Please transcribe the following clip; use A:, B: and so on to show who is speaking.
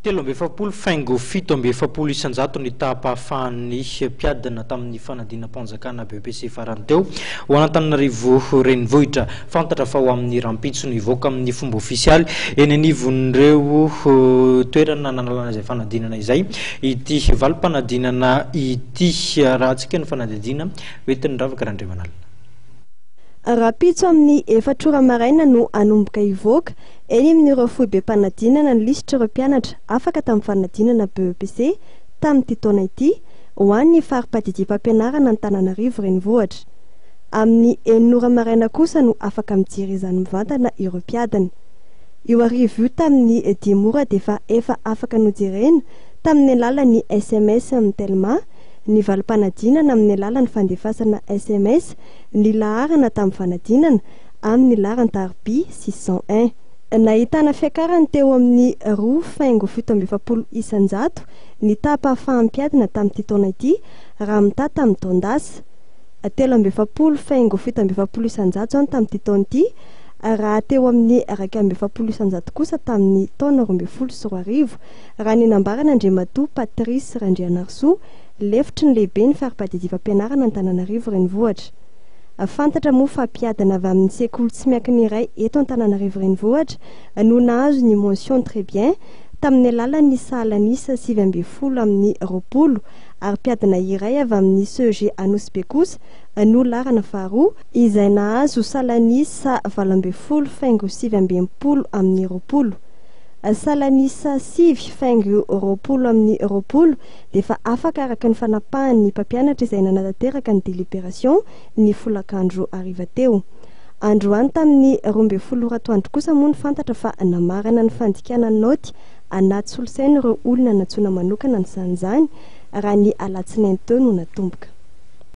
A: 13 faingo 7 isanjato ny tapahafahan'ny mpiadana tamin'ny fanadinam-panjakana BBC farany teo ho an'Antananarivo renivohitra. Fantatra fa ho amin'ny rampitso nivoaka amin'ny fomba ofisialy eny anivon'ireo toerana nanalana izay fanadinana izay ity valim-panadinana ity. Raha antsika ny fanadinana hoentin'ny Ravaka Randriamanala.
B: Rapitso amin'ny 4 ora maraina no anomboka ivoaka eny amin'ireo foibe mpanadinana ny lisitra ireo mpianatra afaka tamin'ny fanadinana BEPC tamin'ity taona ity ho an'ny fari-padidiam-pampianarana Antananarivo renivohitra. Amin'ny 9 ora maraina kosa no afaka mijery izany mivantana ireo mpiadana. Io arivo io tamin'ny 10 ora dia efa afaka nojerena tamin'ny alalan'ny SMS amin'ny Telma, ny valim-panadinana amin'ny alalan'ny fandefasana SMS, ny laharana tamin'ny fanadinana amin'ny laharana tarby 601. Nahitana fiakarany teo amin'ny 2,7 isanjato ny tapahafahan'mpiadana tamin'ity taona ity raha mitata tamin'ny taondasa. 13,7 isanjato zany tamin'ity taona ity raha teo amin'ny 2,7 isanjato kosa tamin'ny taona 2020 raha ny nambarana Andriamatoa Patrice Randrianarso, lefitry ny lehibe ny fari-padidiam-pampianarana Antananarivo renivohitra. Fantatra moa fa mpiadana avy amin'ny sekoly tsy miankina iray eto Antananarivo renivohitra no nahazo ny mention très bien tamin'ny alalan'ny sahalanisa 7 amin'ny 20 ary mpiadana iray avy amin'ny CEG Anosy Be kosa no laharana faharoa izay nahazo sahalanisa 12,7 amin'ny 20. Sahalanisa 7,20 amin'ny 20 dia fa afaka araka ny fanapahan'ny mpampianatra izay nanatanteraka ny délibération ny folakandro ariva teo. Androany tamin'ny 12 ora atoandro kosa moa ny fantatra fa namarana ny fandikana naoty anaty solosaina ireo olona natsoina manokana ny san'izany raha ny alatsinainy teo no natomboka.